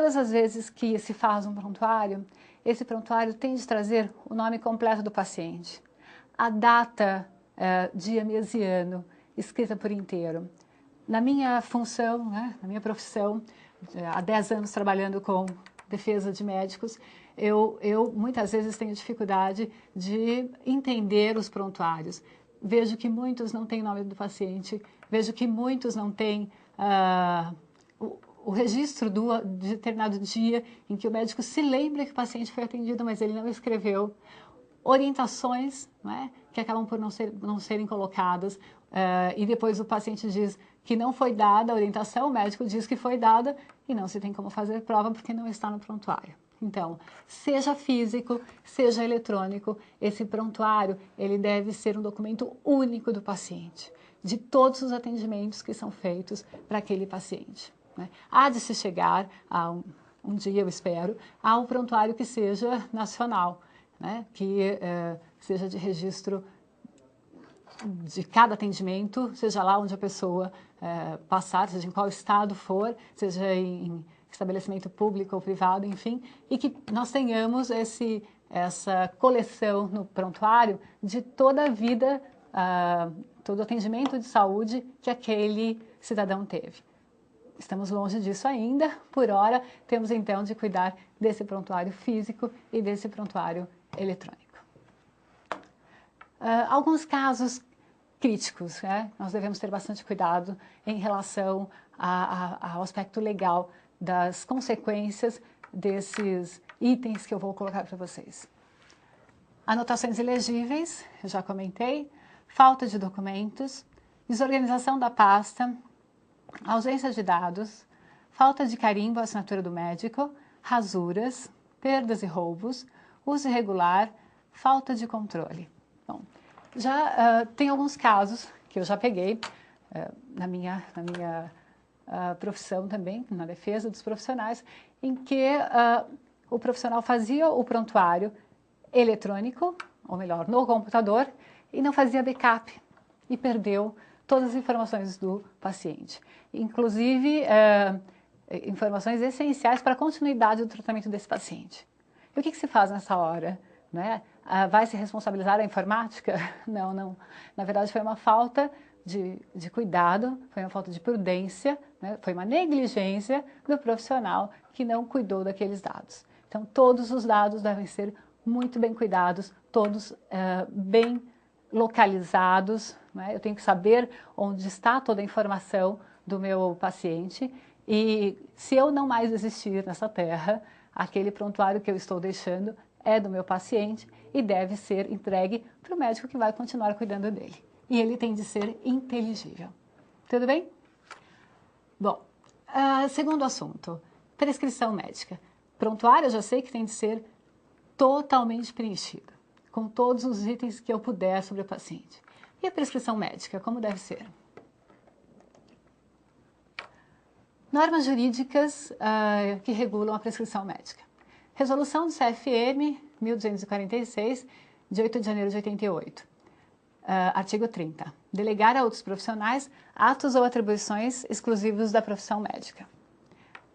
todas as vezes que se faz um prontuário, esse prontuário tem de trazer o nome completo do paciente, a data, dia, mês e ano, escrita por inteiro. Na minha função, né, na minha profissão, há 10 anos trabalhando com defesa de médicos, eu muitas vezes tenho dificuldade de entender os prontuários. Vejo que muitos não têm nome do paciente, vejo que muitos não têm o registro de determinado dia em que o médico se lembra que o paciente foi atendido, mas ele não escreveu. Orientações, né, que acabam por não serem colocadas, e depois o paciente diz que não foi dada a orientação, o médico diz que foi dada e não se tem como fazer prova porque não está no prontuário. Então, seja físico, seja eletrônico, esse prontuário ele deve ser um documento único do paciente, de todos os atendimentos que são feitos para aquele paciente, né? Há de se chegar a um dia, eu espero, a um prontuário que seja nacional, né? Que seja de registro de cada atendimento, seja lá onde a pessoa passar, seja em qual estado for, seja em estabelecimento público ou privado, enfim, e que nós tenhamos essa coleção no prontuário de toda a vida, todo o atendimento de saúde que aquele cidadão teve. Estamos longe disso ainda, por hora, temos então de cuidar desse prontuário físico e desse prontuário eletrônico. Alguns casos críticos, né? Nós devemos ter bastante cuidado em relação ao aspecto legal das consequências desses itens que eu vou colocar para vocês. Anotações ilegíveis, eu já comentei, falta de documentos, desorganização da pasta, ausência de dados, falta de carimbo à assinatura do médico, rasuras, perdas e roubos, uso irregular, falta de controle. Bom, já tem alguns casos que eu já peguei na minha profissão também, na defesa dos profissionais, em que o profissional fazia o prontuário eletrônico, ou melhor, no computador, e não fazia backup, e perdeu todas as informações do paciente, inclusive informações essenciais para a continuidade do tratamento desse paciente. E o que se faz nessa hora, né? Vai se responsabilizar a informática? Não, não. Na verdade, foi uma falta de cuidado, foi uma falta de prudência, né? Foi uma negligência do profissional que não cuidou daqueles dados. Então, todos os dados devem ser muito bem cuidados, todos bem localizados, né? Eu tenho que saber onde está toda a informação do meu paciente e se eu não mais existir nessa terra, aquele prontuário que eu estou deixando é do meu paciente e deve ser entregue para o médico que vai continuar cuidando dele. E ele tem de ser inteligível. Tudo bem? Bom, segundo assunto, prescrição médica. Prontuário eu já sei que tem de ser totalmente preenchido, com todos os itens que eu puder sobre o paciente. E a prescrição médica, como deve ser? Normas jurídicas que regulam a prescrição médica. Resolução do CFM 1246, de 8 de janeiro de 88. Artigo 30. Delegar a outros profissionais atos ou atribuições exclusivos da profissão médica.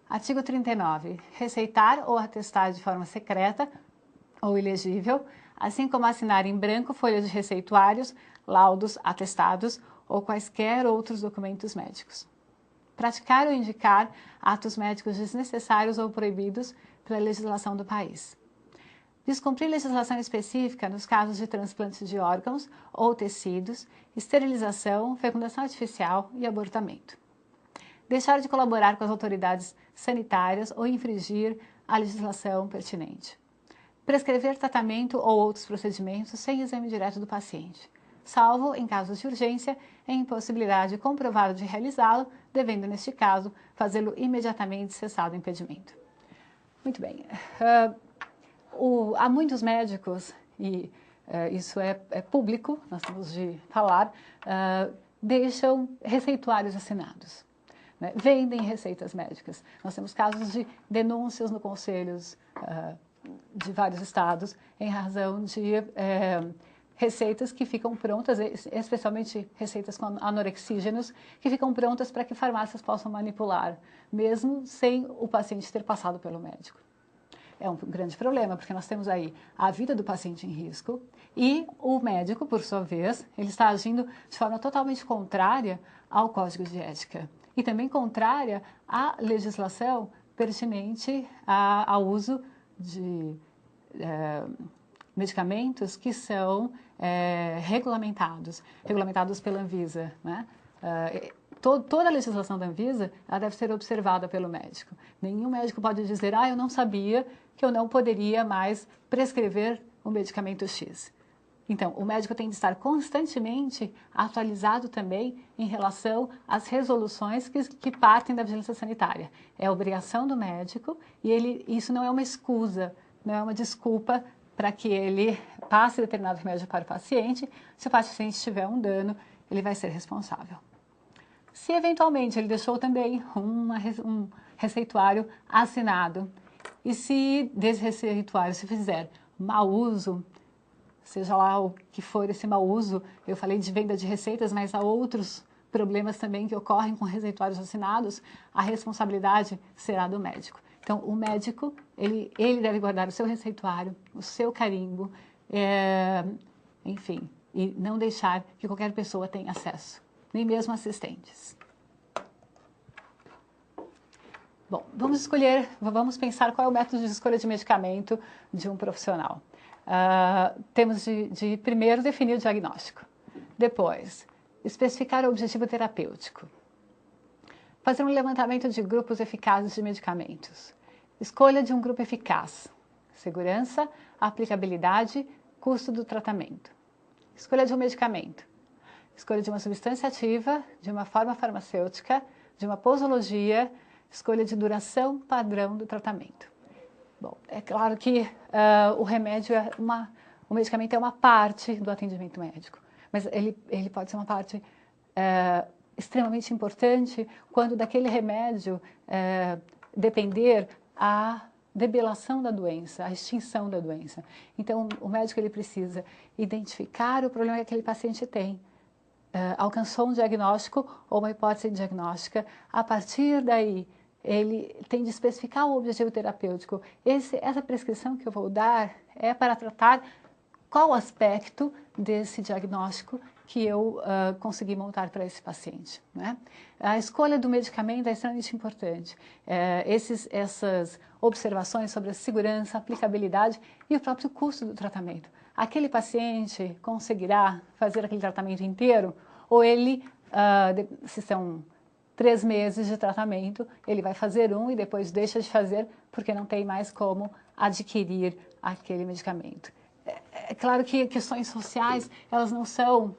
Artigo 39. Receitar ou atestar de forma secreta ou ilegível, assim como assinar em branco folhas de receituários, laudos, atestados ou quaisquer outros documentos médicos. Praticar ou indicar atos médicos desnecessários ou proibidos pela legislação do país. Descumprir legislação específica nos casos de transplante de órgãos ou tecidos, esterilização, fecundação artificial e abortamento. Deixar de colaborar com as autoridades sanitárias ou infringir a legislação pertinente. Prescrever tratamento ou outros procedimentos sem exame direto do paciente, salvo em casos de urgência e impossibilidade comprovada de realizá-lo, devendo, neste caso, fazê-lo imediatamente cessado o impedimento. Muito bem. Há muitos médicos, e isso é público, nós temos de falar, deixam receituários assinados, né? Vendem receitas médicas. Nós temos casos de denúncias no conselhos de vários estados em razão de receitas que ficam prontas, especialmente receitas com anorexígenos, que ficam prontas para que farmácias possam manipular, mesmo sem o paciente ter passado pelo médico. É um grande problema, porque nós temos aí a vida do paciente em risco e o médico, por sua vez, ele está agindo de forma totalmente contrária ao Código de Ética e também contrária à legislação pertinente ao uso de medicamentos que são regulamentados pela Anvisa, né? Toda a legislação da Anvisa ela deve ser observada pelo médico. Nenhum médico pode dizer, eu não sabia que eu não poderia mais prescrever o medicamento X. Então, o médico tem de estar constantemente atualizado também em relação às resoluções que partem da vigilância sanitária. É obrigação do médico e isso não é uma excusa, não é uma desculpa para que ele passe determinado remédio para o paciente. Se o paciente tiver um dano, ele vai ser responsável. Se eventualmente ele deixou também um receituário assinado, e se desse receituário se fizer mau uso, seja lá o que for esse mau uso, eu falei de venda de receitas, mas há outros problemas também que ocorrem com receituários assinados, a responsabilidade será do médico. Então, o médico, ele deve guardar o seu receituário, o seu carimbo, enfim, e não deixar que qualquer pessoa tenha acesso, nem mesmo assistentes. Bom, vamos pensar qual é o método de escolha de medicamento de um profissional. Temos de primeiro definir o diagnóstico, depois especificar o objetivo terapêutico, fazer um levantamento de grupos eficazes de medicamentos, escolha de um grupo eficaz, segurança, aplicabilidade, custo do tratamento, escolha de um medicamento, escolha de uma substância ativa, de uma forma farmacêutica, de uma posologia, escolha de duração padrão do tratamento. Bom, é claro que o medicamento é uma parte do atendimento médico, mas ele pode ser uma parte extremamente importante quando daquele remédio depender a debelação da doença, a extinção da doença. Então, o médico ele precisa identificar o problema que aquele paciente tem, alcançou um diagnóstico ou uma hipótese diagnóstica, a partir daí ele tem de especificar o objetivo terapêutico. Essa prescrição que eu vou dar é para tratar qual aspecto desse diagnóstico que eu consegui montar para esse paciente, né? A escolha do medicamento é extremamente importante. Essas observações sobre a segurança, aplicabilidade e o próprio custo do tratamento. Aquele paciente conseguirá fazer aquele tratamento inteiro ou ele, se são 3 meses de tratamento, ele vai fazer e depois deixa de fazer porque não tem mais como adquirir aquele medicamento. É claro que questões sociais, elas não são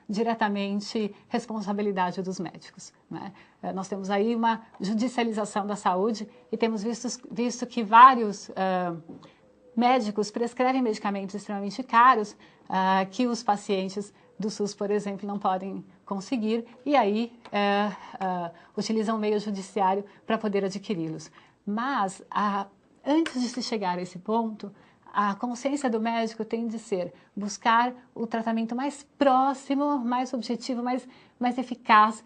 diretamente responsabilidade dos médicos, né? Nós temos aí uma judicialização da saúde e temos visto que vários médicos prescrevem medicamentos extremamente caros que os pacientes do SUS, por exemplo, não podem conseguir e aí utilizam o meio judiciário para poder adquiri-los. Mas, antes de se chegar a esse ponto, a consciência do médico tem de ser buscar o tratamento mais próximo, mais objetivo, mais eficaz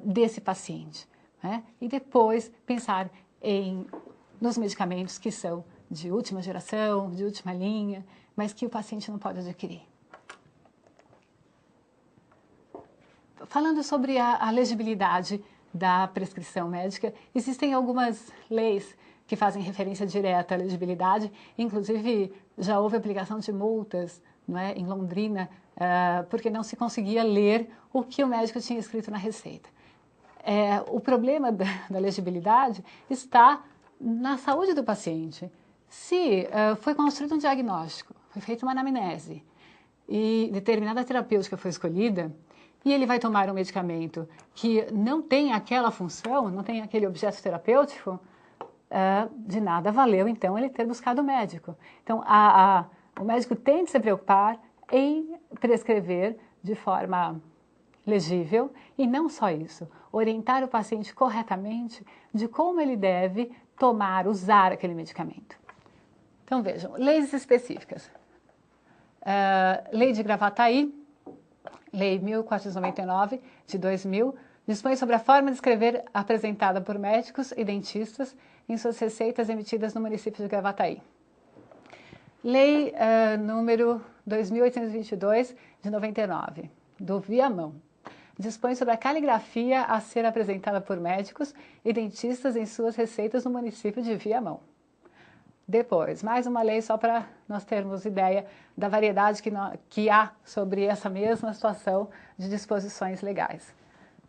desse paciente, né? E depois pensar nos medicamentos que são de última geração, de última linha, mas que o paciente não pode adquirir. Falando sobre a legibilidade da prescrição médica, existem algumas leis que fazem referência direta à legibilidade, inclusive já houve aplicação de multas, não é, em Londrina, porque não se conseguia ler o que o médico tinha escrito na receita. O problema da legibilidade está na saúde do paciente. Se foi construído um diagnóstico, foi feita uma anamnese e determinada terapêutica foi escolhida, e ele vai tomar um medicamento que não tem aquela função, não tem aquele objeto terapêutico, de nada valeu, então, ele ter buscado o médico. Então, o médico tem de se preocupar em prescrever de forma legível, e não só isso, orientar o paciente corretamente de como ele deve usar aquele medicamento. Então, vejam, leis específicas. Lei de Gravataí, Lei 1499, de 2000, dispõe sobre a forma de escrever apresentada por médicos e dentistas em suas receitas emitidas no município de Gravataí. Lei número 2822, de 99, do Viamão, dispõe sobre a caligrafia a ser apresentada por médicos e dentistas em suas receitas no município de Viamão. Depois, mais uma lei só para nós termos ideia da variedade que há sobre essa mesma situação de disposições legais.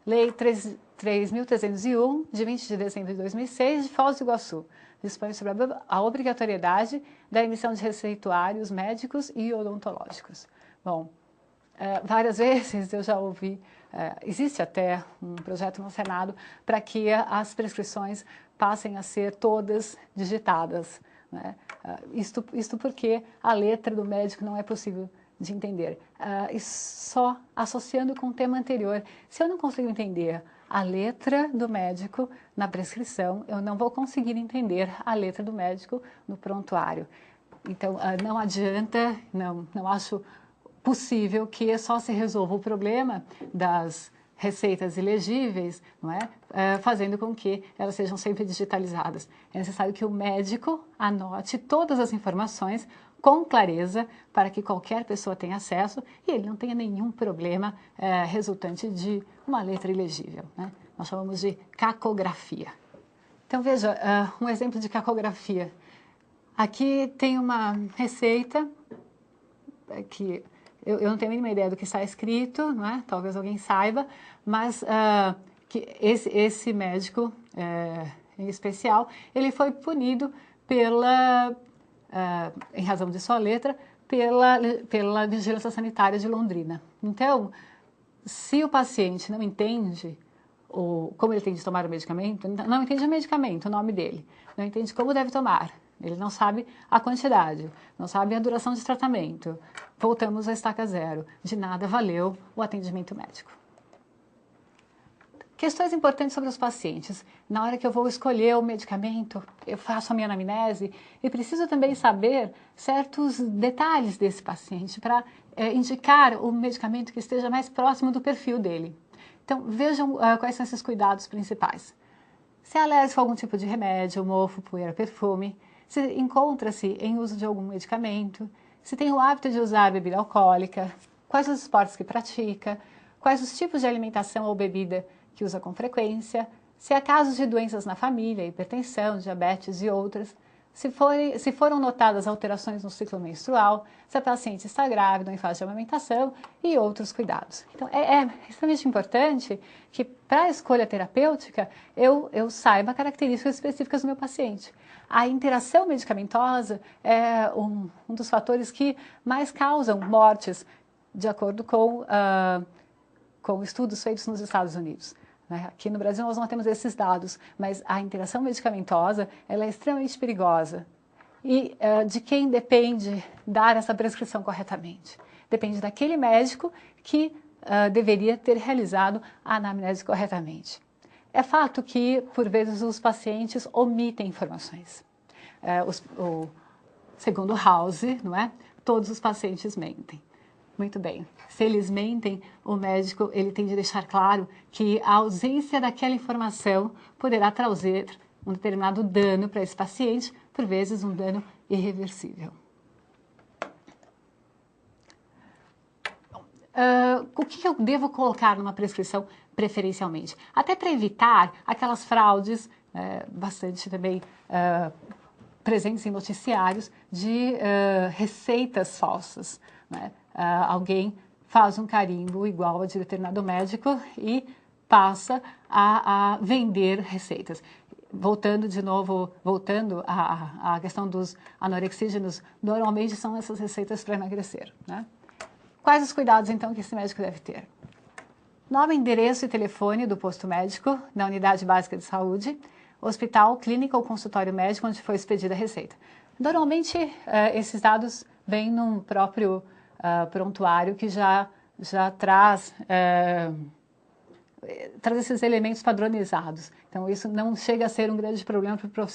Lei 3.301, de 20 de dezembro de 2006, de Foz do Iguaçu, dispõe sobre a obrigatoriedade da emissão de receituários médicos e odontológicos. Bom, várias vezes eu já ouvi, existe até um projeto no Senado para que as prescrições passem a ser todas digitadas, né? Isto porque a letra do médico não é possível de entender. E só associando com o tema anterior, se eu não consigo entender a letra do médico na prescrição, eu não vou conseguir entender a letra do médico no prontuário. Então, não adianta, não acho possível que só se resolva o problema das receitas ilegíveis, não é? Fazendo com que elas sejam sempre digitalizadas. É necessário que o médico anote todas as informações com clareza para que qualquer pessoa tenha acesso e ele não tenha nenhum problema resultante de uma letra ilegível, né? Nós chamamos de cacografia. Então veja, um exemplo de cacografia. Aqui tem uma receita que eu não tenho a mínima ideia do que está escrito, não é? Talvez alguém saiba, mas que esse médico em especial, ele foi punido em razão de sua letra, pela Vigilância Sanitária de Londrina. Então, se o paciente não entende como ele tem de tomar o medicamento, não entende o medicamento, o nome dele, não entende como deve tomar, ele não sabe a quantidade, não sabe a duração de tratamento, voltamos à estaca zero, de nada valeu o atendimento médico. Questões importantes sobre os pacientes. Na hora que eu vou escolher o medicamento, eu faço a minha anamnese e preciso também saber certos detalhes desse paciente para indicar o medicamento que esteja mais próximo do perfil dele. Então, vejam quais são esses cuidados principais. Se é alérgico a algum tipo de remédio, mofo, poeira, perfume, se encontra-se em uso de algum medicamento, se tem o hábito de usar bebida alcoólica, quais os esportes que pratica, quais os tipos de alimentação ou bebida que usa com frequência, se há casos de doenças na família, hipertensão, diabetes e outras, se foram notadas alterações no ciclo menstrual, se a paciente está grávida ou em fase de amamentação e outros cuidados. Então, é extremamente importante que, para a escolha terapêutica, eu saiba características específicas do meu paciente. A interação medicamentosa é um dos fatores que mais causam mortes, de acordo com estudos feitos nos Estados Unidos. Aqui no Brasil nós não temos esses dados, mas a interação medicamentosa ela é extremamente perigosa. E de quem depende dar essa prescrição corretamente? Depende daquele médico que deveria ter realizado a anamnese corretamente. É fato que, por vezes, os pacientes omitem informações. Segundo House, não é? Todos os pacientes mentem. Muito bem. Se eles mentem, o médico ele tem de deixar claro que a ausência daquela informação poderá trazer um determinado dano para esse paciente, por vezes um dano irreversível. O que eu devo colocar numa prescrição preferencialmente? Até para evitar aquelas fraudes, bastante também presentes em noticiários, de receitas falsas, né? Alguém faz um carimbo igual a de determinado médico e passa a vender receitas. Voltando à questão dos anorexígenos, normalmente são essas receitas para emagrecer, né? Quais os cuidados, então, que esse médico deve ter? Nome, endereço e telefone do posto médico, da unidade básica de saúde, hospital, clínica ou consultório médico onde foi expedida a receita. Normalmente, esses dados vêm num próprio prontuário que já traz esses elementos padronizados. Então, isso não chega a ser um grande problema para o profissional.